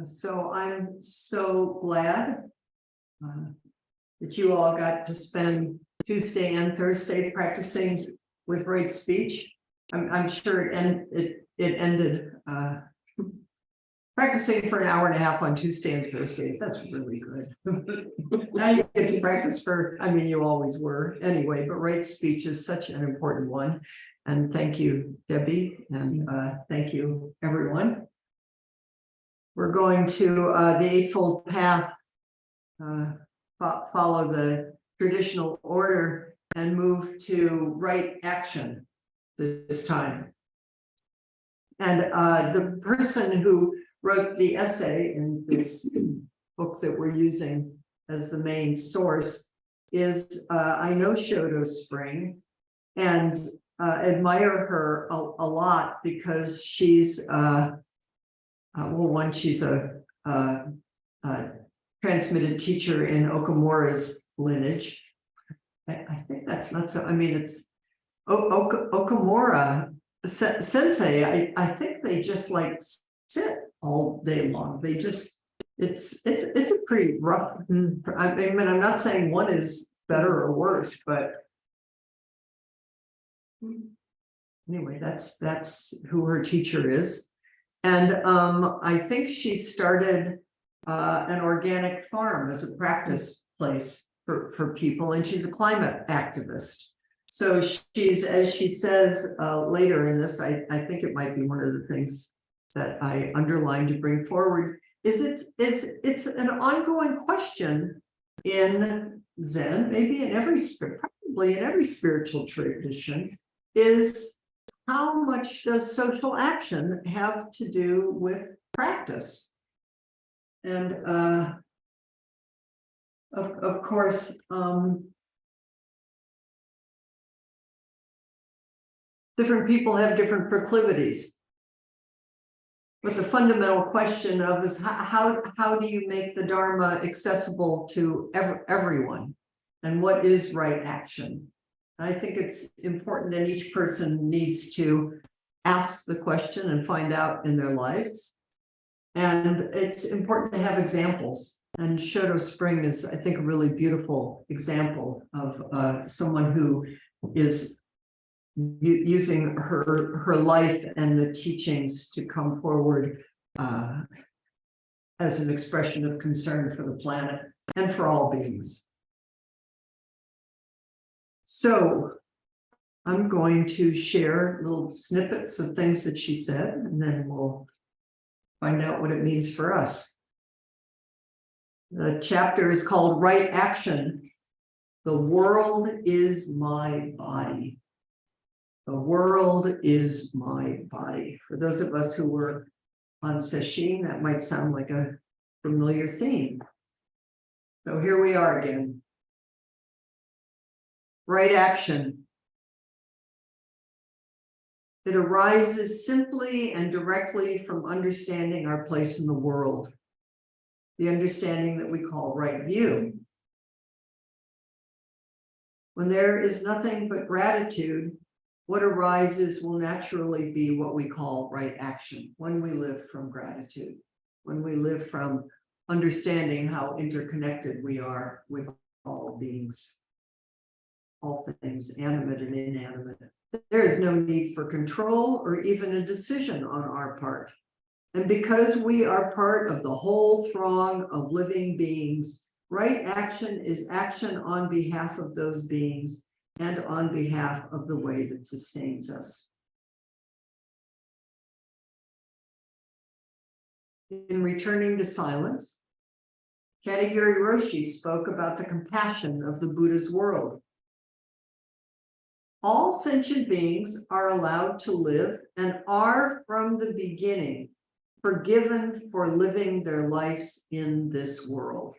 So I'm so glad uh, that you all got to spend Tuesday and Thursday practicing with right speech. I'm sure it ended practicing for an hour and a half on Tuesday and Thursdays. That's really good. Now you get to practice for, I mean, you always were anyway, but right speech is such an important one. And thank you, Debbie, and thank you, everyone. We're going to the Eightfold Path, follow the traditional order and move to right action this time. And the person who wrote the essay in this book that we're using as the main source is, I know Shodo Spring, and admire her a lot because she's well, one, she's a transmitted teacher in Okamura's lineage. I think that's not so. I mean, it's Okamura sensei. I think they just like sit all day long. They just it's a pretty rough. I mean, I'm not saying one is better or worse, but anyway, that's who her teacher is. And I think she started an organic farm as a practice place for people, and she's a climate activist. So she's, as she says later in this, I think it might be one of the things that I underlined to bring forward, is it's an ongoing question in Zen, maybe in probably in every spiritual tradition, is how much does social action have to do with practice? And of course, different people have different proclivities. But the fundamental question of is how do you make the Dharma accessible to everyone? And what is right action? I think it's important that each person needs to ask the question and find out in their lives. And it's important to have examples. And Shodo Spring is, I think, a really beautiful example of someone who is using her life and the teachings to come forward as an expression of concern for the planet and for all beings. So I'm going to share little snippets of things that she said, and then we'll find out what it means for us. The chapter is called Right Action. The world is my body. The world is my body. For those of us who were on Sesshin, that might sound like a familiar theme. So here we are again. Right action. It arises simply and directly from understanding our place in the world, the understanding that we call right view. When there is nothing but gratitude, what arises will naturally be what we call right action, when we live from gratitude, when we live from understanding how interconnected we are with all beings, all things, animate and inanimate. There is no need for control or even a decision on our part. And because we are part of the whole throng of living beings, right action is action on behalf of those beings and on behalf of the way that sustains us. In Returning to Silence, Katagiri Roshi spoke about the compassion of the Buddha's world. All sentient beings are allowed to live and are from the beginning forgiven for living their lives in this world.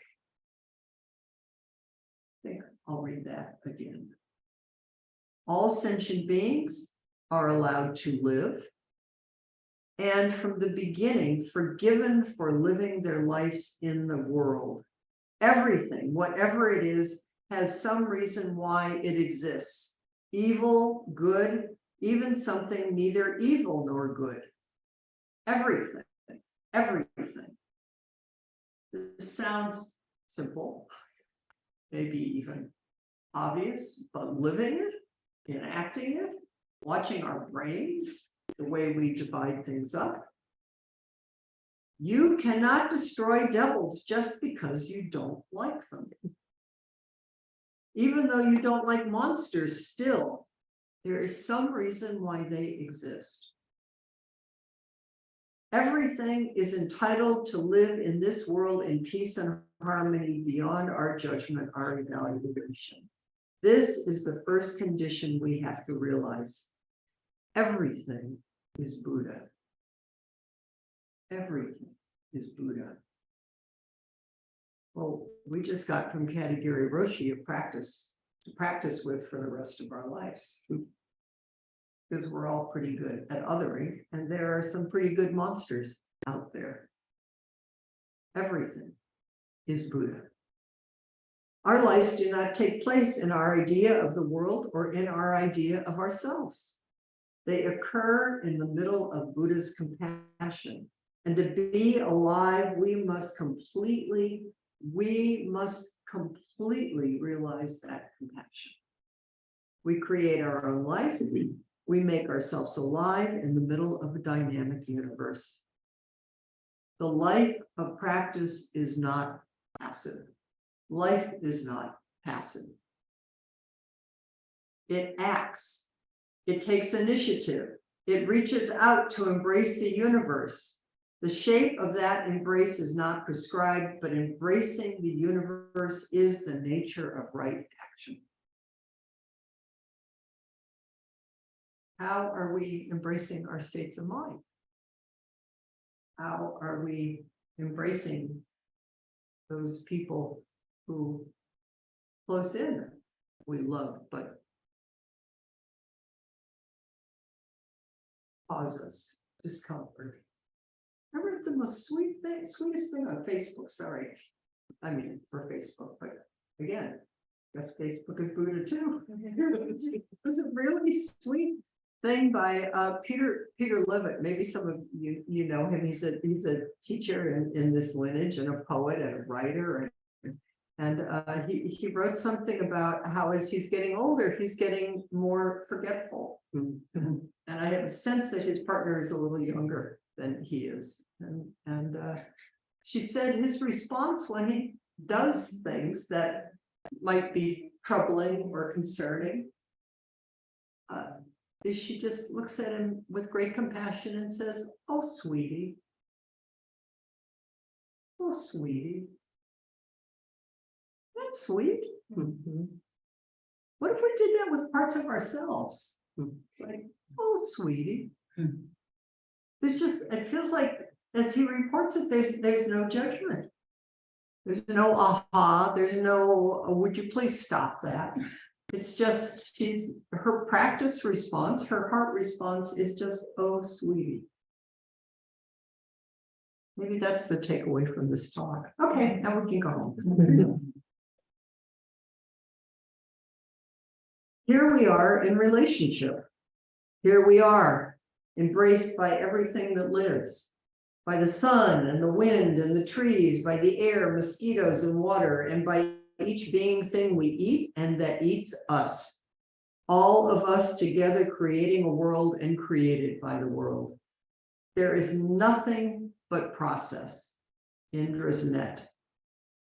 I think I'll read that again. All sentient beings are allowed to live and from the beginning forgiven for living their lives in the world. Everything, whatever it is, has some reason why it exists. Evil, good, even something neither evil nor good. Everything, everything. sounds simple, maybe even obvious, but living it, enacting it, watching our brains, the way we divide things up. You cannot destroy devils just because you don't like them. Even though you don't like monsters, still, there is some reason why they exist. Everything is entitled to live in this world in peace and harmony beyond our judgment, our evaluation. This is the first condition we have to realize. Everything is Buddha. Everything is Buddha. Well, we just got from Katagiri Roshi a practice to practice with for the rest of our lives. Because we're all pretty good at othering, and there are some pretty good monsters out there. Everything is Buddha. Our lives do not take place in our idea of the world or in our idea of ourselves. They occur in the middle of Buddha's compassion. And to be alive, we must completely realize that compassion. We create our own life. We make ourselves alive in the middle of a dynamic universe. The life of practice is not passive. Life is not passive. It acts. It takes initiative. It reaches out to embrace the universe. The shape of that embrace is not prescribed, but embracing the universe is the nature of right action. How are we embracing our states of mind? How are we embracing those people who close in we love, but cause us discomfort? Remember the most sweetest thing on Facebook, sorry. I mean, for Facebook, but again, I guess Facebook is Buddha too. It was a really sweet thing by Peter Levitt. Maybe some of you know him. He's a teacher in this lineage and a poet and a writer, and he wrote something about how as he's getting older, he's getting more forgetful. And I have a sense that his partner is a little younger than he is. And she said his response when he does things that might be troubling or concerning, is she just looks at him with great compassion and says, "Oh, sweetie. Oh, sweetie. That's sweet." Mm-hmm. What if we did that with parts of ourselves? It's like, "Oh, sweetie." Mm-hmm. There's just, it feels like as he reports it, there's no judgment. There's no aha, there's no, "Oh, would you please stop that?" It's just, her practice response, her heart response is just, "Oh, sweetie." Maybe that's the takeaway from this talk. Okay, now we can go home. Here we are in relationship. Here we are, embraced by everything that lives, by the sun and the wind and the trees, by the air, mosquitoes and water, and by each being thing we eat and that eats us. All of us together creating a world and created by the world. There is nothing but process. Indra's net.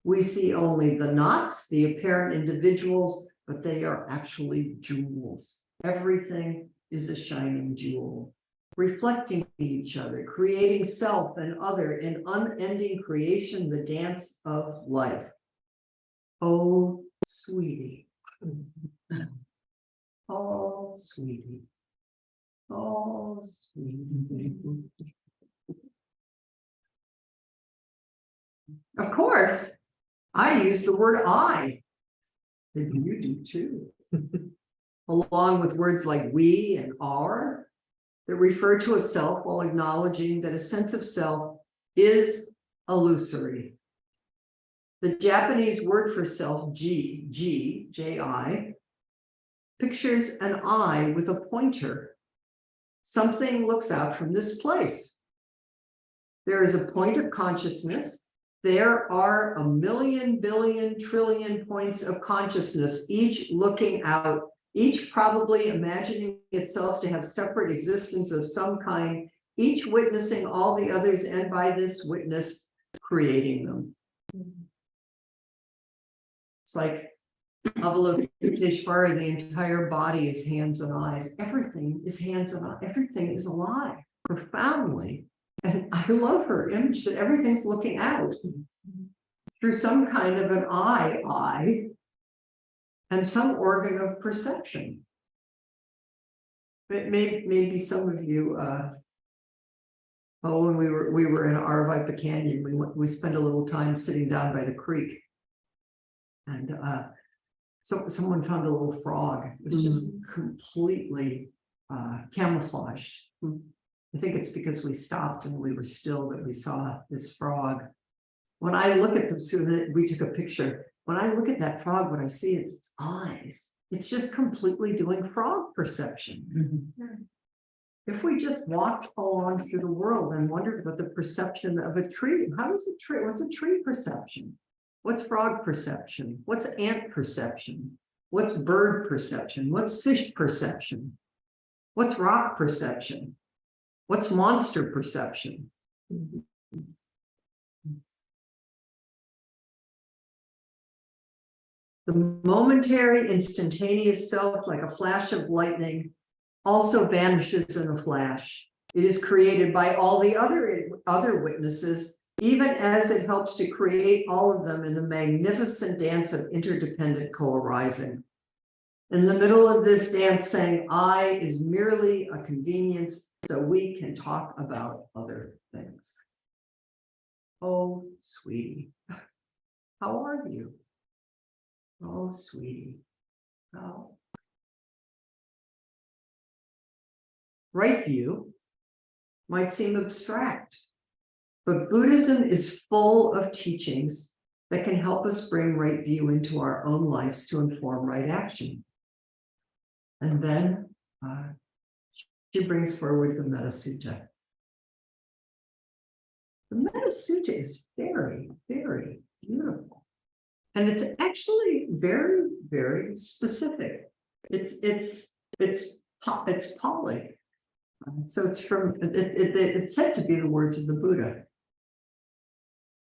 We see only the knots, the apparent individuals, but they are actually jewels. Everything is a shining jewel, reflecting each other, creating self and other in unending creation, the dance of life. Oh, sweetie. Oh, sweetie. Oh, sweetie. Of course, I use the word I. Maybe you do too. Along with words like we and our that refer to a self while acknowledging that a sense of self is illusory. The Japanese word for self, J-I, pictures an eye with a pointer. Something looks out from this place. There is a point of consciousness. there are 1,000,000,000 billion trillion points of consciousness, each looking out, each probably imagining itself to have separate existence of some kind, each witnessing all the others, and by this witness creating them. It's like Avalokiteshvara, the entire body is hands and eyes. Everything is hands and eyes. Everything is alive profoundly. And I love her image that everything's looking out through some kind of an eye, and some organ of perception. But maybe some of you, when we were in Arvika Canyon, we spent a little time sitting down by the creek, and so someone found a little frog. It was just completely camouflaged. I think it's because we stopped and we were still that we saw this frog. When I look at them, so that we took a picture. When I look at that frog, what I see is its eyes. It's just completely doing frog perception. If we just walked along through the world and wondered about the perception of a tree, what's a tree perception? What's frog perception? What's ant perception? What's bird perception? What's fish perception? What's rock perception? What's monster perception? The momentary, instantaneous self, like a flash of lightning, also vanishes in a flash. It is created by all the other witnesses, even as it helps to create all of them in the magnificent dance of interdependent co-arising. In the middle of this dance, saying I is merely a convenience so we can talk about other things. Oh, sweetie, how are you? Oh, sweetie, how? Right view might seem abstract, but Buddhism is full of teachings that can help us bring right view into our own lives to inform right action. And then she brings forward the Metta Sutta. The Metta Sutta is very, very beautiful. And it's actually very, very specific. It's Pali. So it's it's said to be the words of the Buddha.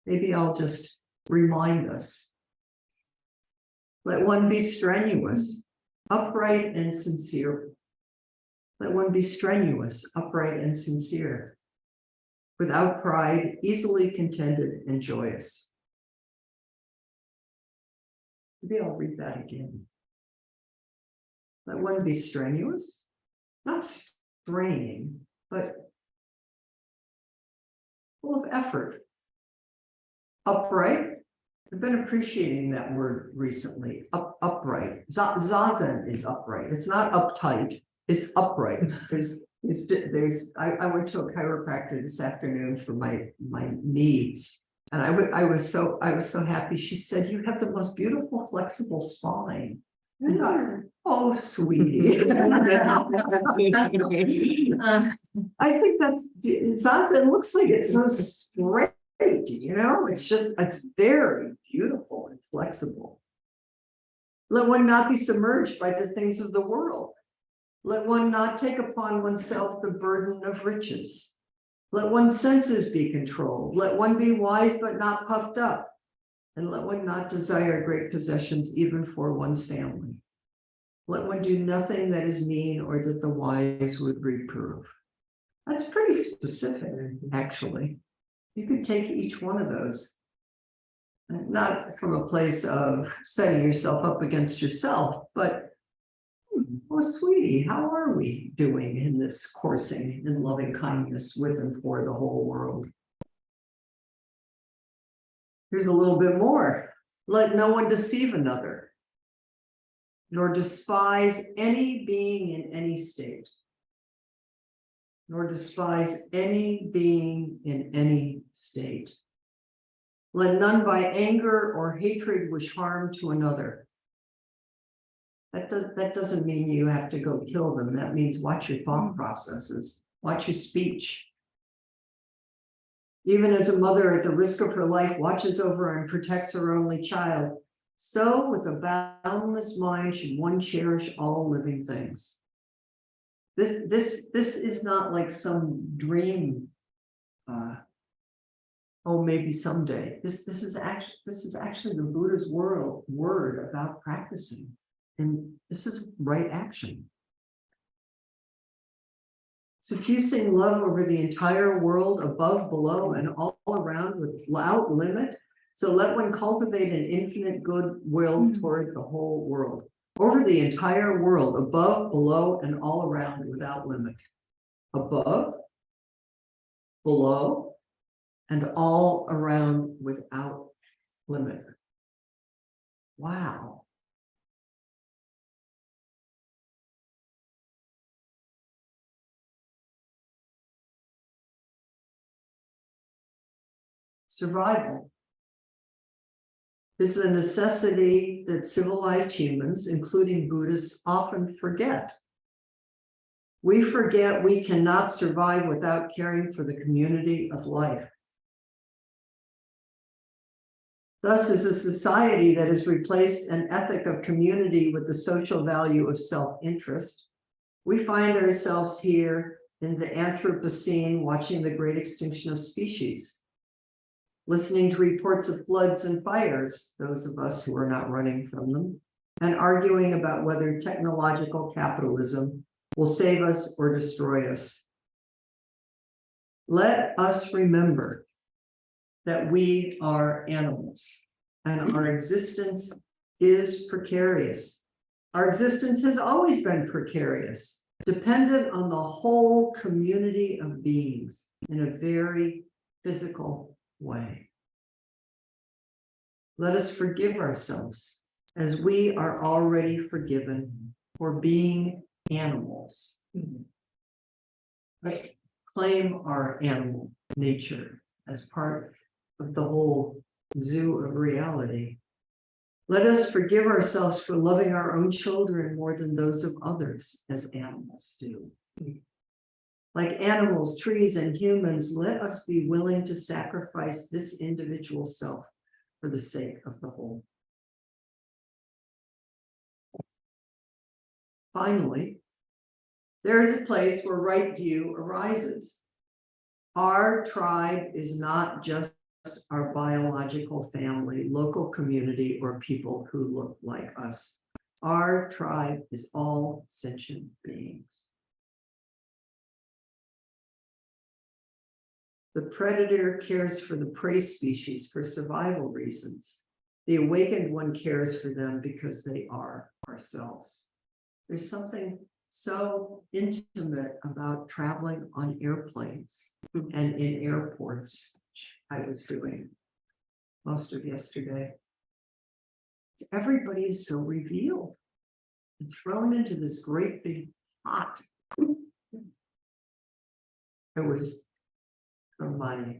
Maybe I'll just remind us. Let one be strenuous, upright and sincere. Let one be strenuous, upright and sincere, without pride, easily contented and joyous. Maybe I'll read that again. Let one be strenuous, not straining, but full of effort. Upright. I've been appreciating that word recently. Upright. Zazen is upright. It's not uptight. It's upright. I went to a chiropractor this afternoon for my knee, and I was so happy. She said, "You have the most beautiful, flexible spine." I thought, oh, sweetie. I think that's Zazen looks like it's so straight. It's very beautiful and flexible. Let one not be submerged by the things of the world. Let one not take upon oneself the burden of riches. Let one's senses be controlled. Let one be wise but not puffed up. And let one not desire great possessions even for one's family. Let one do nothing that is mean or that the wise would reprove. That's pretty specific, actually. You could take each one of those, not from a place of setting yourself up against yourself, but, oh, sweetie, how are we doing in this coursing in loving kindness with and for the whole world? Here's a little bit more. Let no one deceive another, nor despise any being in any state, nor despise any being in any state. Let none by anger or hatred wish harm to another. That doesn't mean you have to go kill them. That means watch your thought processes, watch your speech. Even as a mother at the risk of her life watches over and protects her only child, so with a boundless mind should one cherish all living things. This is not like some dream. Oh, maybe someday. This is actually the Buddha's word about practicing, and this is right action. Suffusing love over the entire world, above, below, and all around without limit. So let one cultivate an infinite goodwill toward the whole world, over the entire world, above, below, and all around without limit. Above, below, and all around without limit. Wow. Survival is the necessity that civilized humans, including Buddhists, often forget. We forget we cannot survive without caring for the community of life. Thus, as a society that has replaced an ethic of community with the social value of self-interest, we find ourselves here in the Anthropocene watching the great extinction of species, listening to reports of floods and fires, those of us who are not running from them, and arguing about whether technological capitalism will save us or destroy us. Let us remember that we are animals and our existence is precarious. Our existence has always been precarious, dependent on the whole community of beings in a very physical way. Let us forgive ourselves as we are already forgiven for being animals. Let's claim our animal nature as part of the whole zoo of reality. Let us forgive ourselves for loving our own children more than those of others, as animals do. Like animals, trees, and humans, let us be willing to sacrifice this individual self for the sake of the whole. Finally, there is a place where right view arises. Our tribe is not just our biological family, local community, or people who look like us. Our tribe is all sentient beings. The predator cares for the prey species for survival reasons. The awakened one cares for them because they are ourselves. There's something so intimate about traveling on airplanes and in airports, which I was doing most of yesterday. Everybody is so revealed and thrown into this great big pot. It was from my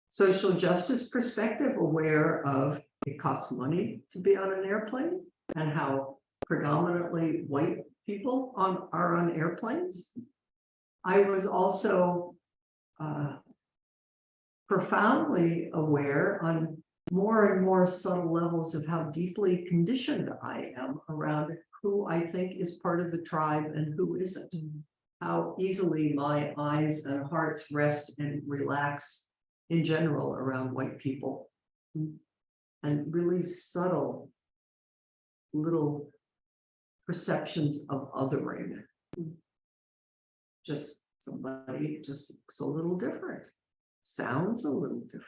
social justice perspective, aware of it costs money to be on an airplane and how predominantly white people are on airplanes. I was also profoundly aware on more and more subtle levels of how deeply conditioned I am around who I think is part of the tribe and who isn't. How easily my eyes and hearts rest and relax in general around white people. And really subtle little perceptions of othering. Just somebody just looks a little different, sounds a little different.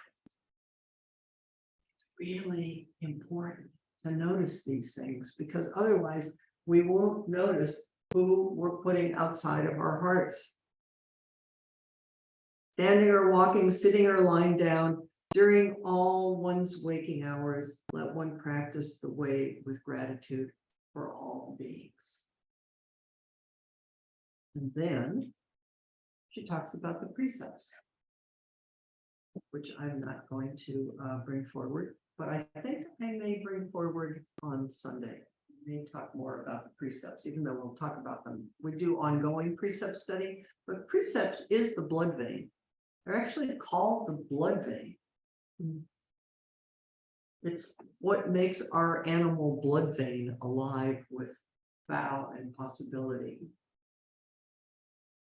It's really important to notice these things because otherwise we won't notice who we're putting outside of our hearts. Standing or walking, sitting or lying down, during all one's waking hours, let one practice the way with gratitude for all beings. And then she talks about the precepts, which I'm not going to bring forward, but I think I may bring forward on Sunday. may talk more about the precepts, even though we'll talk about them. We do ongoing precept study, but precepts is the blood vein. They're actually called the blood vein. It's what makes our animal blood vein alive with vow and possibility.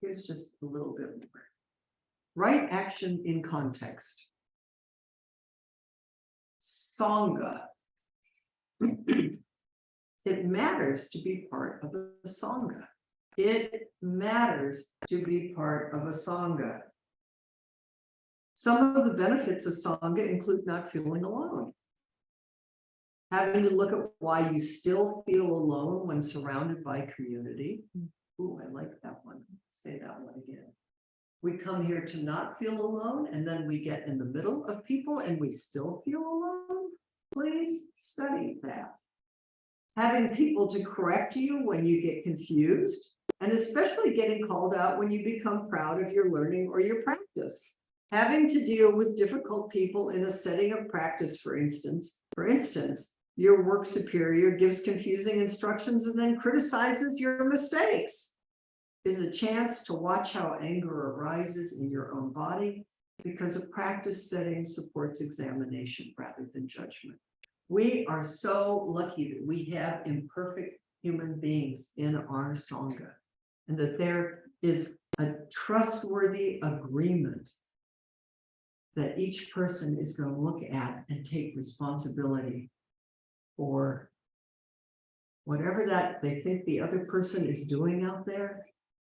Here's just a little bit more. Right action in context. Sangha. It matters to be part of a Sangha. It matters to be part of a Sangha. Some of the benefits of Sangha include not feeling alone. Having to look at why you still feel alone when surrounded by community. Ooh, I like that one. Say that one again. We come here to not feel alone, and then we get in the middle of people and we still feel alone. Please study that. Having people to correct you when you get confused, and especially getting called out when you become proud of your learning or your practice. Having to deal with difficult people in a setting of practice, for instance, your work superior gives confusing instructions and then criticizes your mistakes, is a chance to watch how anger arises in your own body, because a practice setting supports examination rather than judgment. We are so lucky that we have imperfect human beings in our Sangha, and that there is a trustworthy agreement that each person is going to look at and take responsibility for whatever that they think the other person is doing out there.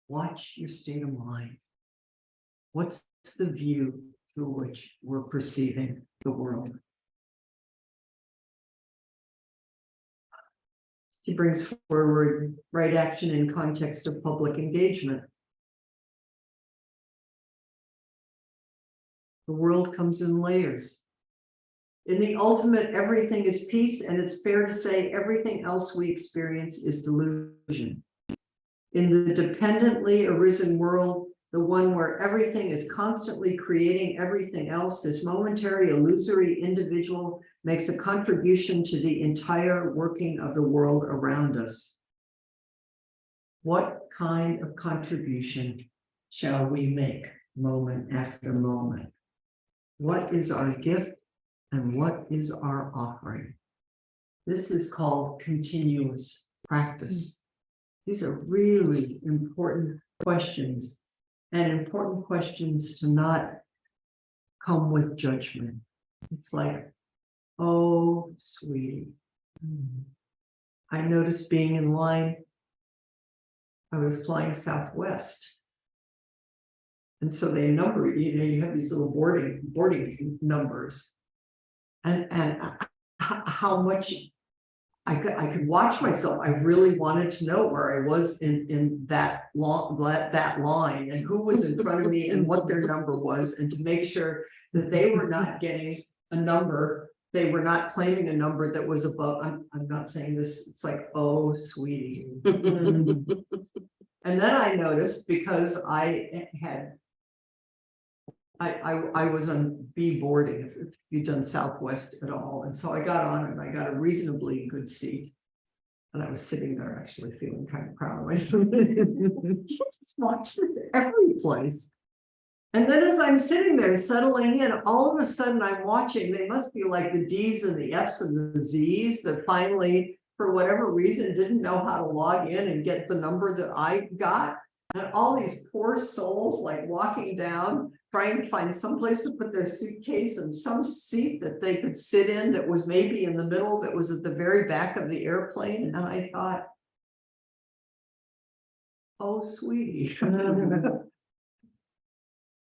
Watch your state of mind. What's the view through which we're perceiving the world? She brings forward right action in context of public engagement. The world comes in layers. In the ultimate, everything is peace, and it's fair to say everything else we experience is delusion. In the dependently arisen world, the one where everything is constantly creating everything else, this momentary illusory individual makes a contribution to the entire working of the world around us. What kind of contribution shall we make moment after moment? What is our gift and what is our offering? This is called continuous practice. These are really important questions, and important questions to not come with judgment. It's like, oh, sweetie. I noticed being in line, I was flying Southwest. And so they number, you have these little boarding numbers. And how much I could watch myself. I really wanted to know where I was in that line, and who was in front of me and what their number was, and to make sure that they were not getting a number. They were not claiming a number that was above. I'm not saying this. It's like, oh, sweetie. And then I noticed, because I was on B boarding, if you've done Southwest at all. And so I got on and I got a reasonably good seat. And I was sitting there actually feeling kind of proud of myself. Just watch this every place. And then as I'm sitting there settling in, all of a sudden I'm watching, they must be like the D's and the F's and the Z's that finally, for whatever reason, didn't know how to log in and get the number that I got. And all these poor souls like walking down, trying to find some place to put their suitcase and some seat that they could sit in that was maybe in the middle, that was at the very back of the airplane. And I thought, oh, sweetie.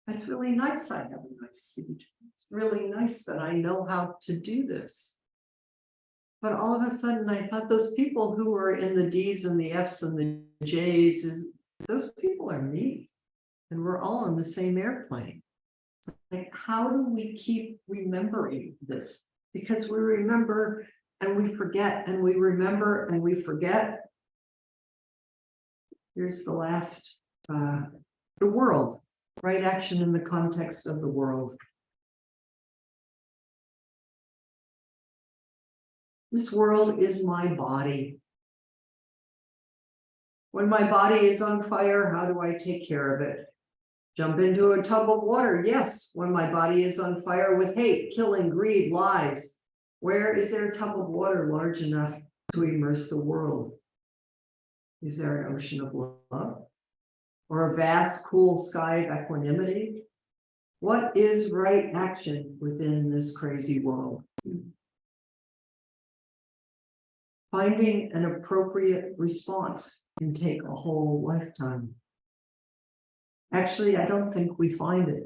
That's really nice. I have a nice seat. It's really nice that I know how to do this. But all of a sudden, I thought those people who are in the D's and the F's and the J's, those people are me. And we're all on the same airplane. Like, how do we keep remembering this? Because we remember and we forget, and we remember and we forget. Here's the last, the world. Right action in the context of the world. This world is my body. When my body is on fire, how do I take care of it? Jump into a tub of water, yes. When my body is on fire with hate, killing, greed, lies, where is there a tub of water large enough to immerse the world? Is there an ocean of love? Or a vast, cool sky of equanimity? What is right action within this crazy world? Finding an appropriate response can take a whole lifetime. Actually, I don't think we find it.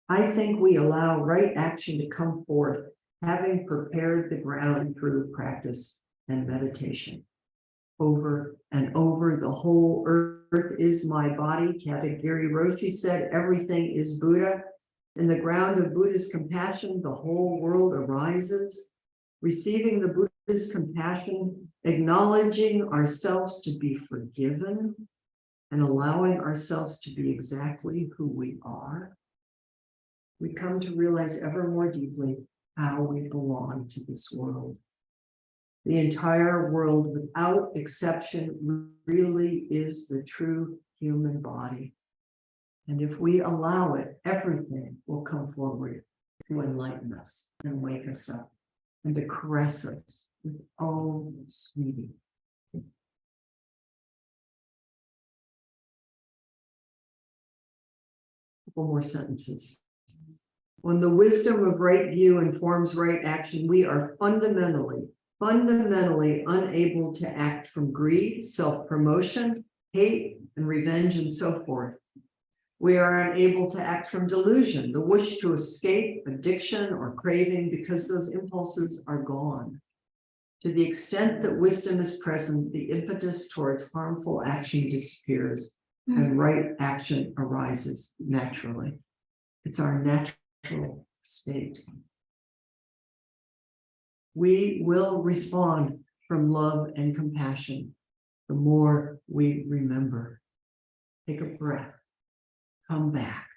I think we allow right action to come forth, having prepared the ground through practice and meditation. Over and over, the whole earth is my body. Katagiri Roshi said, everything is Buddha. In the ground of Buddha's compassion, the whole world arises. Receiving the Buddha's compassion, acknowledging ourselves to be forgiven, and allowing ourselves to be exactly who we are, we come to realize ever more deeply how we belong to this world. The entire world, without exception, really is the true human body. And if we allow it, everything will come forward to enlighten us and wake us up and to caress us with, oh, sweetie. A couple more sentences. When the wisdom of right view informs right action, we are fundamentally unable to act from greed, self-promotion, hate, and revenge, and so forth. We are unable to act from delusion, the wish to escape addiction or craving, because those impulses are gone. To the extent that wisdom is present, the impetus towards harmful action disappears and right action arises naturally. It's our natural state. We will respond from love and compassion the more we remember. Take a breath. Come back.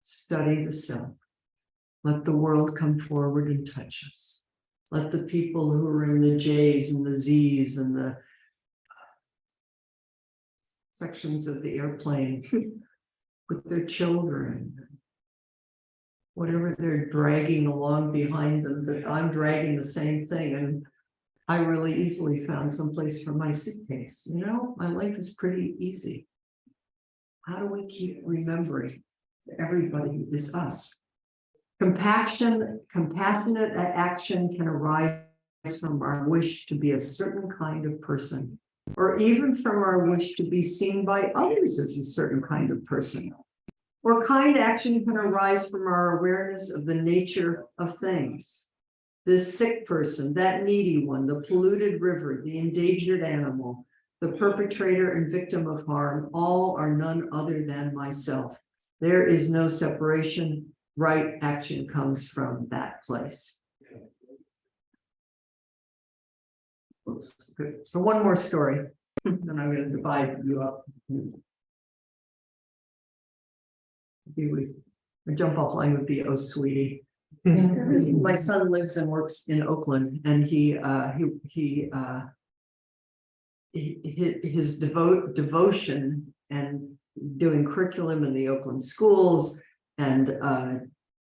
Study the self. Let the world come forward and touch us. Let the people who are in the J's and the Z's and the sections of the airplane with their children, whatever they're dragging along behind them, that I'm dragging the same thing. And I really easily found someplace for my suitcase. You know, my life is pretty easy. How do we keep remembering that everybody is us? Compassionate action can arise from our wish to be a certain kind of person, or even from our wish to be seen by others as a certain kind of person. Or kind action can arise from our awareness of the nature of things. This sick person, that needy one, the polluted river, the endangered animal, the perpetrator and victim of harm, all are none other than myself. There is no separation. Right action comes from that place. Oops, good. So one more story, then I'm going to divide you up. A jump off line would be, oh, sweetie. My son lives and works in Oakland, and his devotion and doing curriculum in the Oakland schools and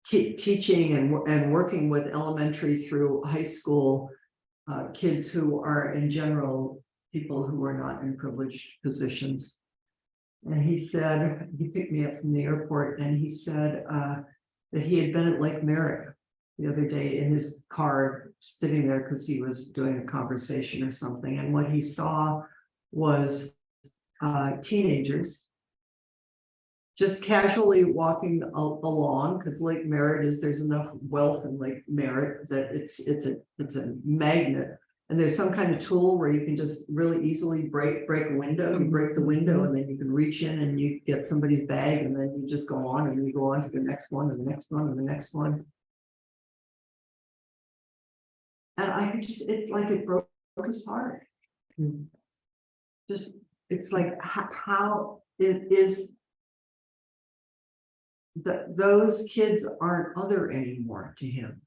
teaching and working with elementary through high school kids who are in general people who are not in privileged positions. And he said, he picked me up from the airport, and he said that he had been at Lake Merritt the other day in his car, sitting there because he was doing a conversation or something. And what he saw was teenagers just casually walking along, because Lake Merritt there's enough wealth in Lake Merritt that it's a magnet. And there's some kind of tool where you can just really easily break a window. You break the window, and then you can reach in and you get somebody's bag, and then you just go on and you go on to the next one and the next one and the next one. And I could just, it's like it broke his heart. Just, it's like how it is that those kids aren't other anymore to him.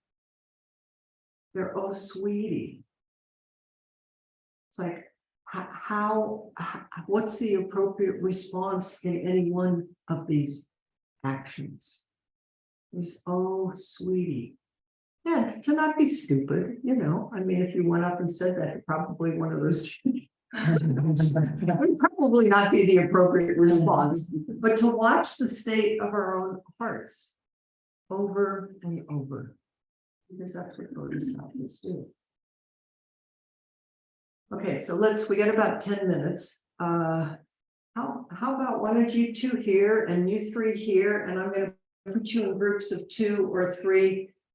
They're, oh, sweetie. It's like, what's the appropriate response in any one of these actions? Is, oh, sweetie. And to not be stupid, you know, I mean, if you went up and said that, probably one of those would probably not be the appropriate response, but to watch the state of our own hearts over and over. Because that's what bodhisattvas do. Okay, so we got about 10 minutes. How about why don't you two here and you three here, and I'm gonna put you in groups of 2 or 3